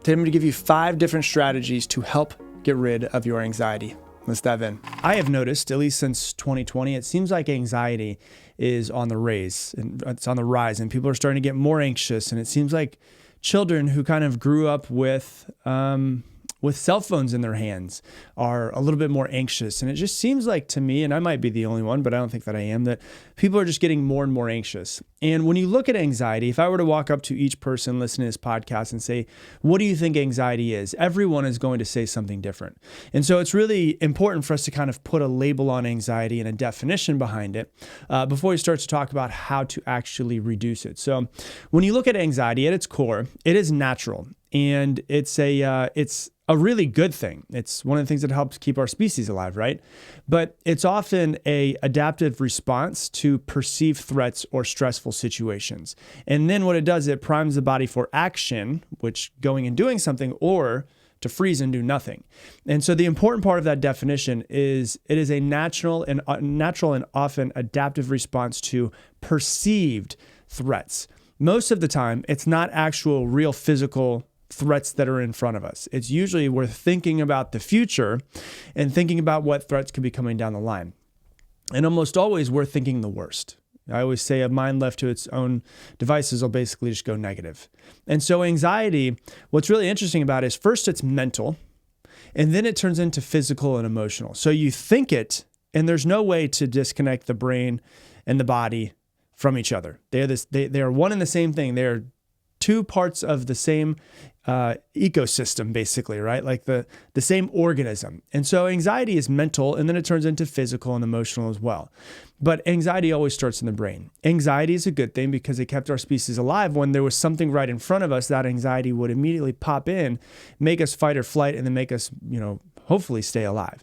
Today I'm going to give you 5 different strategies to help get rid of your anxiety. Let's dive in. I have noticed, at least since 2020, it seems like anxiety is on the rise, and it's on the rise, and people are starting to get more anxious. And it seems like children who kind of grew up with cell phones in their hands are a little bit more anxious. And it just seems like to me, and I might be the only one, but I don't think that I am, that people are just getting more and more anxious. And when you look at anxiety, if I were to walk up to each person listening to this podcast and say, what do you think anxiety is? Everyone is going to say something different. And so it's really important for us to kind of put a label on anxiety and a definition behind it before we start to talk about how to actually reduce it. So when you look at anxiety at its core, it is natural. And it's a really good thing. It's one of the things that helps keep our species alive, right? But it's often an adaptive response to perceived threats or stressful situations. And then what it does, it primes the body for action, which going and doing something, or to freeze and do nothing. And so the important part of that definition is it is a natural and often adaptive response to perceived threats. Most of the time, it's not actual real physical threats that are in front of us. It's usually we're thinking about the future and thinking about what threats could be coming down the line. And almost always we're thinking the worst. I always say a mind left to its own devices will basically just go negative. And so anxiety, what's really interesting about it is first it's mental, and then it turns into physical and emotional. So you think it, and there's no way to disconnect the brain and the body from each other. They are one and the same thing. They're two parts of the same ecosystem, basically, right? Like the same organism. And so anxiety is mental, and then it turns into physical and emotional as well. But anxiety always starts in the brain. Anxiety is a good thing because it kept our species alive. When there was something right in front of us, that anxiety would immediately pop in, make us fight or flight, and then make us, hopefully stay alive.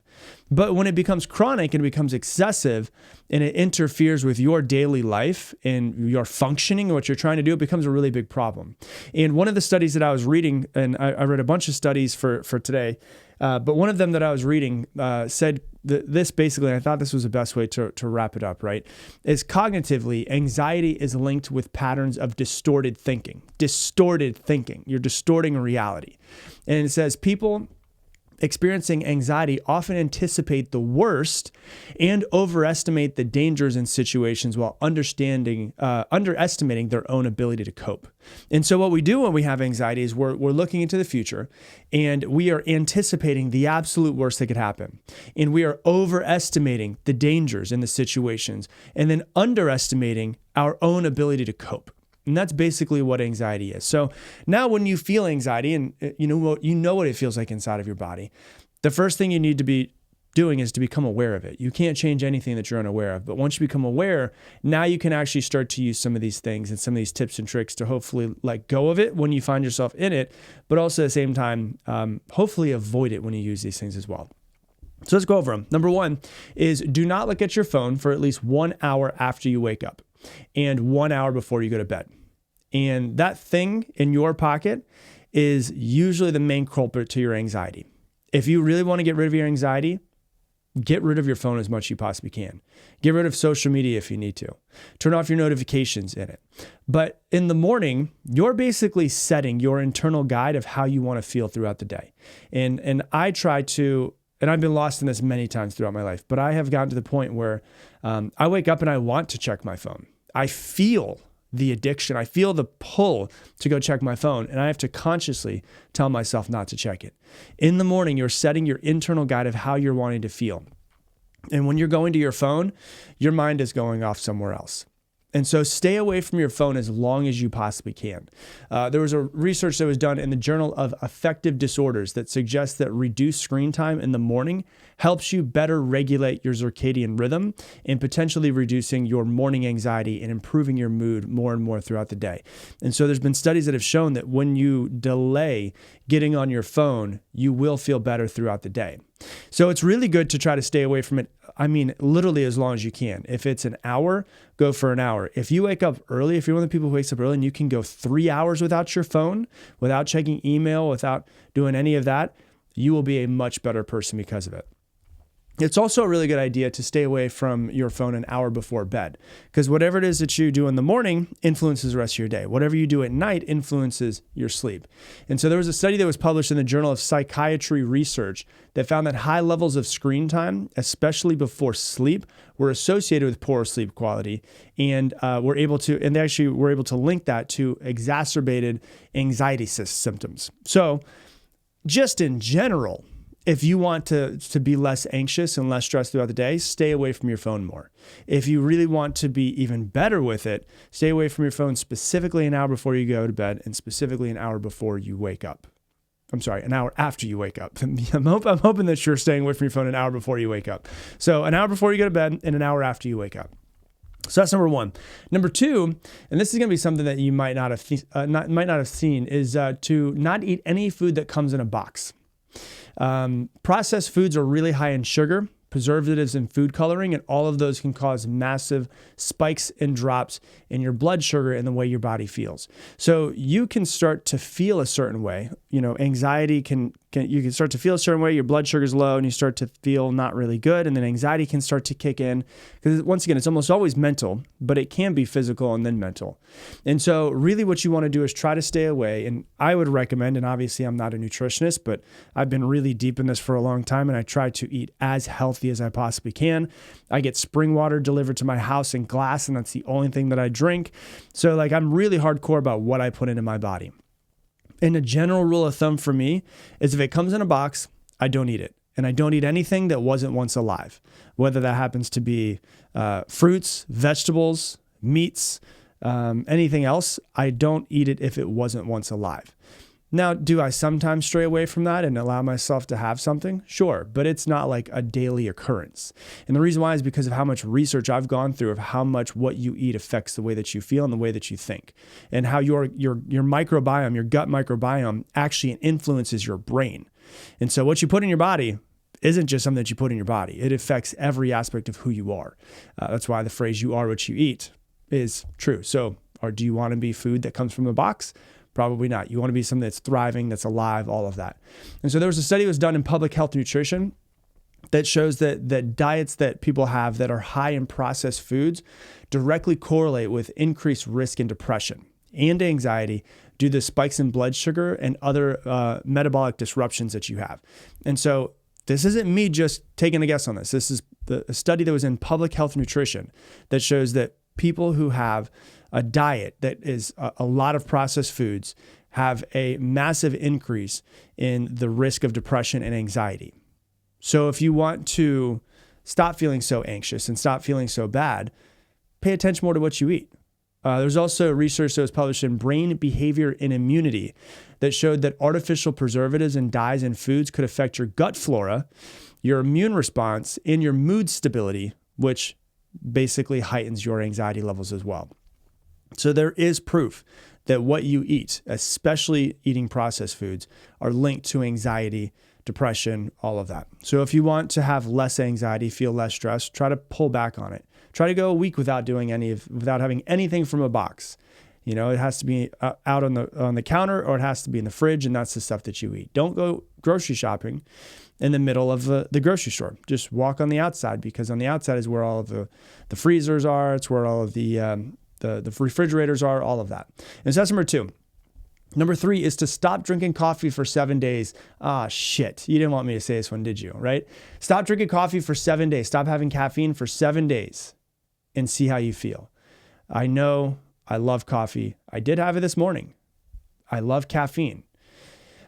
But when it becomes chronic and it becomes excessive and it interferes with your daily life and your functioning and what you're trying to do, it becomes a really big problem. And one of the studies that I was reading, and I read a bunch of studies for today, but one of them that I was reading said this basically, and I thought this was the best way to wrap it up, right? Is cognitively, anxiety is linked with patterns of distorted thinking. Distorted thinking. You're distorting reality. And it says people experiencing anxiety often anticipate the worst and overestimate the dangers in situations while underestimating their own ability to cope. And so what we do when we have anxiety is we're looking into the future and we are anticipating the absolute worst that could happen. And we are overestimating the dangers in the situations and then underestimating our own ability to cope. And that's basically what anxiety is. So now when you feel anxiety and you know what it feels like inside of your body, the first thing you need to be doing is to become aware of it. You can't change anything that you're unaware of. But once you become aware, now you can actually start to use some of these things and some of these tips and tricks to hopefully let go of it when you find yourself in it, but also at the same time, hopefully avoid it when you use these things as well. So let's go over them. Number 1 is do not look at your phone for at least 1 hour after you wake up and 1 hour before you go to bed. And that thing in your pocket is usually the main culprit to your anxiety. If you really want to get rid of your anxiety, get rid of your phone as much as you possibly can. Get rid of social media if you need to. Turn off your notifications in it. But in the morning, you're basically setting your internal guide of how you want to feel throughout the day. And I try to, and I've been lost in this many times throughout my life, but I have gotten to the point where I wake up and I want to check my phone. I feel the addiction. I feel the pull to go check my phone, and I have to consciously tell myself not to check it. In the morning, you're setting your internal guide of how you're wanting to feel. And when you're going to your phone, your mind is going off somewhere else. And so stay away from your phone as long as you possibly can. There was a research that was done in the Journal of Affective Disorders that suggests that reduced screen time in the morning helps you better regulate your circadian rhythm and potentially reducing your morning anxiety and improving your mood more and more throughout the day. And so there's been studies that have shown that when you delay getting on your phone, you will feel better throughout the day. So it's really good to try to stay away from it. I mean, literally as long as you can. If it's an hour, go for an hour. If you wake up early, if you're one of the people who wakes up early and you can go 3 hours without your phone, without checking email, without doing any of that, you will be a much better person because of it. It's also a really good idea to stay away from your phone an hour before bed, because whatever it is that you do in the morning influences the rest of your day. Whatever you do at night influences your sleep. And so there was a study that was published in the Journal of Psychiatry Research that found that high levels of screen time, especially before sleep, were associated with poor sleep quality, and they were able to link that to exacerbated anxiety symptoms. So just in general, if you want to be less anxious and less stressed throughout the day, stay away from your phone more. If you really want to be even better with it, stay away from your phone specifically an hour before you go to bed and specifically an hour before you wake up. I'm sorry, an hour after you wake up. I'm hoping that you're staying away from your phone an hour before you wake up. So an hour before you go to bed and an hour after you wake up. So that's number one. Number two, and this is going to be something that you might not have seen, is to not eat any food that comes in a box. Processed foods are really high in sugar, preservatives, and food coloring, and all of those can cause massive spikes and drops in your blood sugar and the way your body feels. So you can start to feel a certain way. Anxiety you can start to feel a certain way. Your blood sugar's low, and you start to feel not really good, and then anxiety can start to kick in. Because once again, it's almost always mental, but it can be physical and then mental. And so really what you want to do is try to stay away. And I would recommend, and obviously I'm not a nutritionist, but I've been really deep in this for a long time, and I try to eat as healthy as I possibly can. I get spring water delivered to my house in glass, and that's the only thing that I drink. So I'm really hardcore about what I put into my body. And a general rule of thumb for me is if it comes in a box, I don't eat it. And I don't eat anything that wasn't once alive, whether that happens to be fruits, vegetables, meats, anything else. I don't eat it if it wasn't once alive. Now, do I sometimes stray away from that and allow myself to have something? Sure, but it's not like a daily occurrence. And the reason why is because of how much research I've gone through of how much what you eat affects the way that you feel and the way that you think, and how your microbiome, your gut microbiome, actually influences your brain. And so what you put in your body isn't just something that you put in your body. It affects every aspect of who you are. That's why the phrase "you are what you eat" is true. So, or do you want to be food that comes from a box? Probably not. You want to be something that's thriving, that's alive, all of that. And so there was a study that was done in Public Health Nutrition that shows that diets that people have that are high in processed foods directly correlate with increased risk in depression and anxiety due to spikes in blood sugar and other metabolic disruptions that you have. And so this isn't me just taking a guess on this. This is a study that was in Public Health Nutrition that shows that people who have a diet that is a lot of processed foods have a massive increase in the risk of depression and anxiety. So if you want to stop feeling so anxious and stop feeling so bad, pay attention more to what you eat. There's also research that was published in Brain Behavior and Immunity that showed that artificial preservatives and dyes in foods could affect your gut flora, your immune response, and your mood stability, which basically heightens your anxiety levels as well. So there is proof that what you eat, especially eating processed foods, are linked to anxiety, depression, all of that. So if you want to have less anxiety, feel less stress, try to pull back on it. Try to go a week without having anything from a box. It has to be out on the counter, or it has to be in the fridge, and that's the stuff that you eat. Don't go grocery shopping in the middle of the grocery store. Just walk on the outside, because on the outside is where all of the freezers are. It's where all of the refrigerators are, all of that. And so that's number two. Number three is to stop drinking coffee for 7 days. Ah, shit. You didn't want me to say this one, did you? Right? Stop drinking coffee for 7 days. Stop having caffeine for 7 days and see how you feel. I know I love coffee. I did have it this morning. I love caffeine.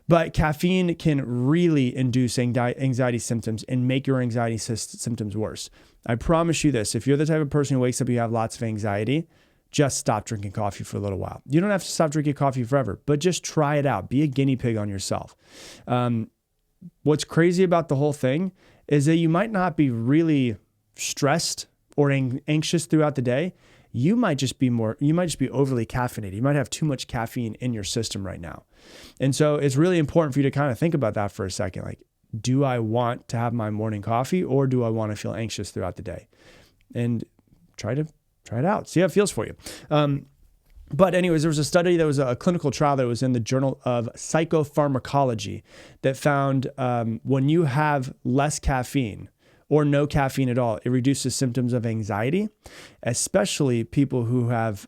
But caffeine can really induce anxiety symptoms and make your anxiety symptoms worse. I promise you this. If you're the type of person who wakes up and you have lots of anxiety, just stop drinking coffee for a little while. You don't have to stop drinking coffee forever, but just try it out. Be a guinea pig on yourself. What's crazy about the whole thing is that you might not be really stressed or anxious throughout the day. You might just be overly caffeinated. You might have too much caffeine in your system right now. And so it's really important for you to kind of think about that for a second. Like, do I want to have my morning coffee, or do I want to feel anxious throughout the day? And try it out. See how it feels for you. But anyways, there was a study that was a clinical trial that was in the Journal of Psychopharmacology that found when you have less caffeine or no caffeine at all, it reduces symptoms of anxiety, especially people who have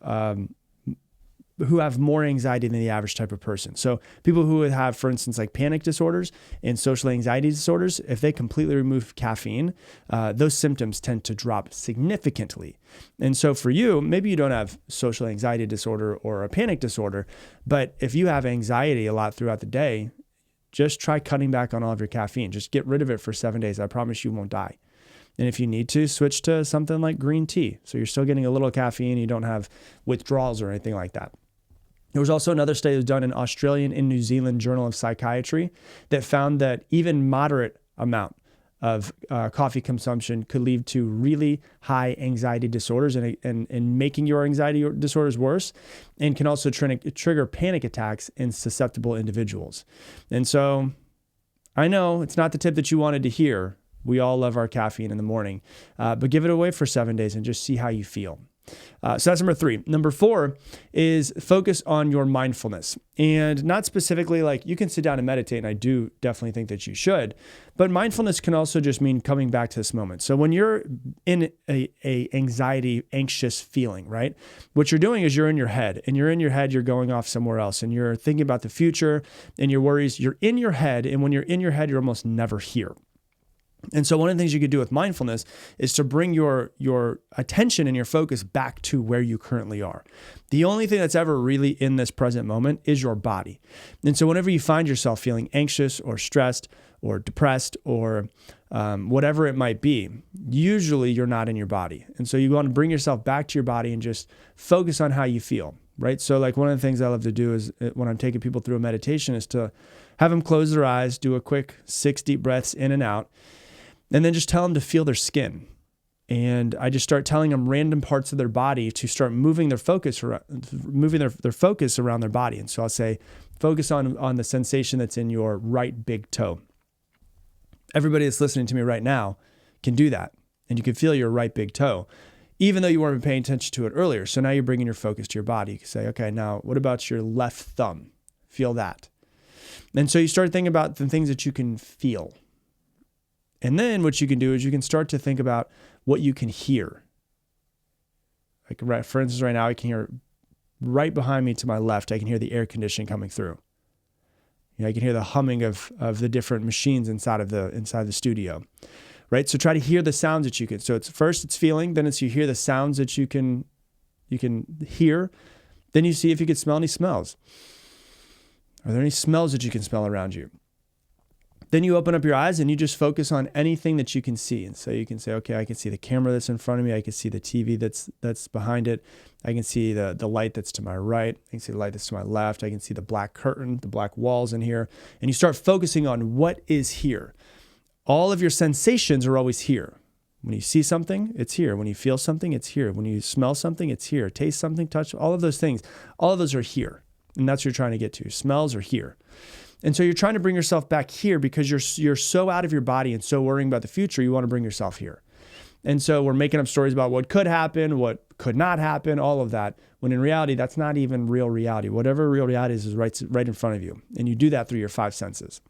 more anxiety than the average type of person. So people who would have, for instance, like panic disorders and social anxiety disorders, if they completely remove caffeine, those symptoms tend to drop significantly. And so for you, maybe you don't have social anxiety disorder or a panic disorder, but if you have anxiety a lot throughout the day, just try cutting back on all of your caffeine. Just get rid of it for 7 days. I promise you won't die. And if you need to, switch to something like green tea. So you're still getting a little caffeine. You don't have withdrawals or anything like that. There was also another study that was done in Australian and New Zealand Journal of Psychiatry that found that even moderate amount of coffee consumption could lead to really high anxiety disorders and making your anxiety disorders worse, and can also trigger panic attacks in susceptible individuals. And so I know it's not the tip that you wanted to hear. We all love our caffeine in the morning, but give it away for 7 days and just see how you feel. So that's number 3. Number 4 is focus on your mindfulness, and not specifically like you can sit down and meditate. And I do definitely think that you should, but mindfulness can also just mean coming back to this moment. So when you're in a anxiety, anxious feeling, right? What you're doing is you're in your head, and you're going off somewhere else, and you're thinking about the future and your worries. You're in your head. And when you're in your head, you're almost never here. And so one of the things you could do with mindfulness is to bring your attention and your focus back to where you currently are. The only thing that's ever really in this present moment is your body. And so whenever you find yourself feeling anxious or stressed or depressed or whatever it might be, usually you're not in your body. And so you want to bring yourself back to your body and just focus on how you feel, right? So like one of the things I love to do is when I'm taking people through a meditation is to have them close their eyes, do a quick 6 deep breaths in and out, and then just tell them to feel their skin. And I just start telling them random parts of their body to start moving their focus around, their focus around their body. And so I'll say, focus on the sensation that's in your right big toe. Everybody that's listening to me right now can do that. And you can feel your right big toe, even though you weren't paying attention to it earlier. So now you're bringing your focus to your body. You can say, okay, now what about your left thumb? Feel that. And so you start thinking about the things that you can feel. And then what you can do is you can start to think about what you can hear. Like for instance, right now I can hear right behind me to my left, I can hear the air conditioning coming through. I can hear the humming of the different machines inside the studio. Right? So try to hear the sounds that you can. So it's feeling, then it's you hear the sounds that you can hear. Then you see if you can smell any smells. Are there any smells that you can smell around you? Then you open up your eyes and you just focus on anything that you can see. And so you can say, okay, I can see the camera that's in front of me. I can see the TV that's behind it. I can see the light that's to my right. I can see the light that's to my left. I can see the black curtain, the black walls in here. And you start focusing on what is here. All of your sensations are always here. When you see something, it's here. When you feel something, it's here. When you smell something, it's here. Taste something, touch, all of those things. All of those are here. And that's what you're trying to get to. Smells are here. And so you're trying to bring yourself back here because you're so out of your body and so worrying about the future, you want to bring yourself here. And so we're making up stories about what could happen, what could not happen, all of that, when in reality, that's not even real reality. Whatever real reality is right in front of you. And you do that through your 5 senses.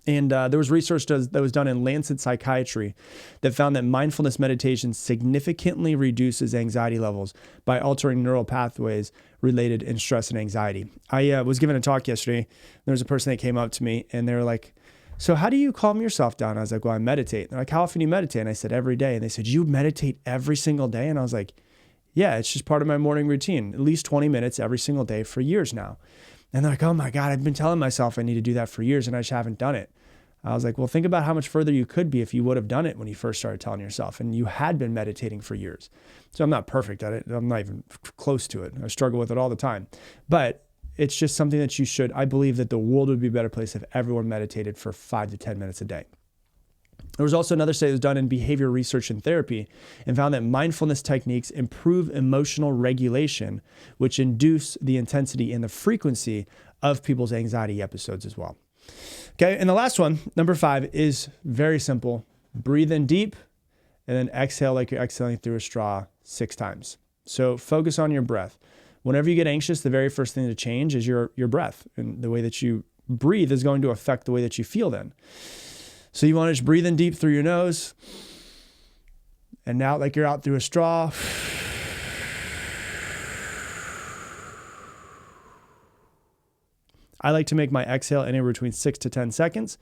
And there was research that was done in Lancet Psychiatry that found that mindfulness meditation significantly reduces anxiety levels by altering neural pathways related in stress and anxiety. I was given a talk yesterday. There was a person that came up to me and they were like, so how do you calm yourself down? I was like, well, I meditate. And they're like, how often do you meditate? And I said, every day. And they said, you meditate every single day? And I was like, yeah, it's just part of my morning routine, at least 20 minutes every single day for years now. And they're like, oh my God, I've been telling myself I need to do that for years and I just haven't done it. I was like, well, think about how much further you could be if you would have done it when you first started telling yourself and you had been meditating for years. So I'm not perfect at it. I'm not even close to it. I struggle with it all the time. But it's just something that you should. I believe that the world would be a better place if everyone meditated for 5 to 10 minutes a day. There was also another study that was done in behavior research and therapy and found that mindfulness techniques improve emotional regulation, which induce the intensity and the frequency of people's anxiety episodes as well. Okay, and the last one, number 5, is very simple. Breathe in deep and then exhale like you're exhaling through a straw 6 times. So focus on your breath. Whenever you get anxious, the very first thing to change is your breath. And the way that you breathe is going to affect the way that you feel then. So you want to just breathe in deep through your nose and out like you're out through a straw. I like to make my exhale anywhere between 6 to 10 seconds.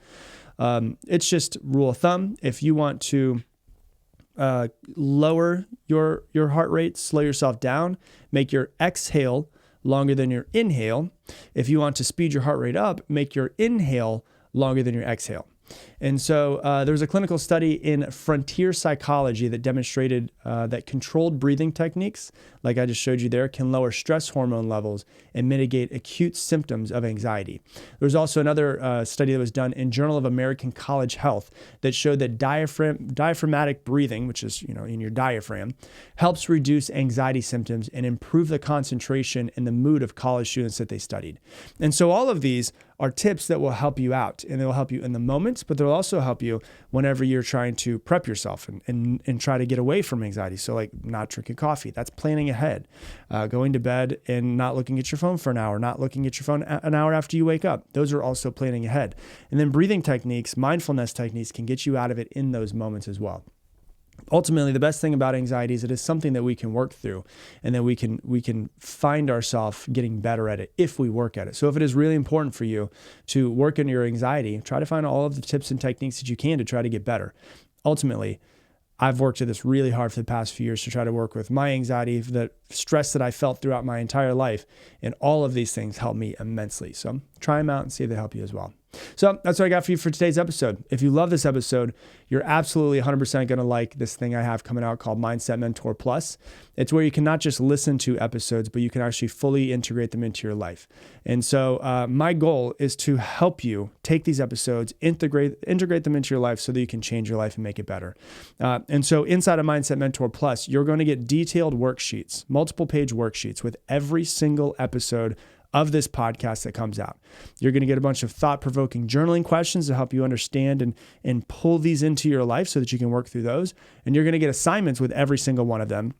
It's just rule of thumb. If you want to lower your heart rate, slow yourself down, make your exhale longer than your inhale. If you want to speed your heart rate up, make your inhale longer than your exhale. And so there was a clinical study in Frontier Psychology that demonstrated that controlled breathing techniques, like I just showed you there, can lower stress hormone levels and mitigate acute symptoms of anxiety. There was also another study that was done in Journal of American College Health that showed that diaphragmatic breathing, which is in your diaphragm, helps reduce anxiety symptoms and improve the concentration and the mood of college students that they studied. And so all of these are tips that will help you out, and they will help you in the moment, but they'll also help you whenever you're trying to prep yourself and try to get away from anxiety. So like not drinking coffee, that's planning ahead. Going to bed and not looking at your phone for an hour, not looking at your phone an hour after you wake up. Those are also planning ahead. And then breathing techniques, mindfulness techniques can get you out of it in those moments as well. Ultimately, the best thing about anxiety is it is something that we can work through, and that we can find ourselves getting better at it if we work at it. So if it is really important for you to work on your anxiety, try to find all of the tips and techniques that you can to try to get better. Ultimately, I've worked at this really hard for the past few years to try to work with my anxiety, the stress that I felt throughout my entire life, and all of these things help me immensely. So try them out and see if they help you as well. So that's what I got for you for today's episode. If you love this episode, you're absolutely 100% going to like this thing I have coming out called Mindset Mentor Plus. It's where you can not just listen to episodes, but you can actually fully integrate them into your life. And so my goal is to help you take these episodes, integrate them into your life so that you can change your life and make it better. And so inside of Mindset Mentor Plus, you're going to get detailed worksheets, multiple page worksheets with every single episode of this podcast that comes out. You're going to get a bunch of thought-provoking journaling questions to help you understand and pull these into your life so that you can work through those. And you're going to get assignments with every single one of them,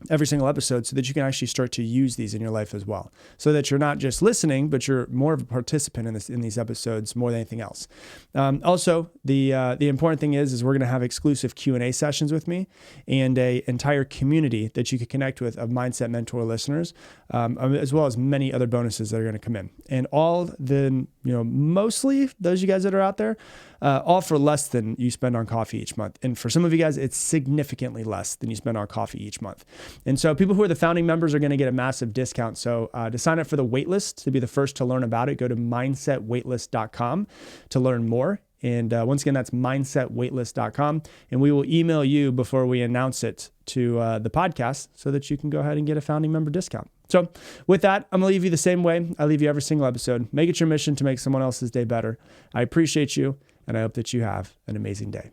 every single episode, so that you can actually start to use these in your life as well. So that you're not just listening, but you're more of a participant in these episodes more than anything else. Also, the important thing is we're going to have exclusive Q&A sessions with me and an entire community that you can connect with of Mindset Mentor listeners, as well as many other bonuses that are going to come in. And all the, mostly those you guys that are out there, all for less than you spend on coffee each month. And for some of you guys, it's significantly less than you spend on coffee each month. And so people who are the founding members are going to get a massive discount. So to sign up for the waitlist, to be the first to learn about it, go to mindsetwaitlist.com to learn more. And once again, that's mindsetwaitlist.com. And we will email you before we announce it to the podcast so that you can go ahead and get a founding member discount. So with that, I'm going to leave you the same way I leave you every single episode. Make it your mission to make someone else's day better. I appreciate you, and I hope that you have an amazing day.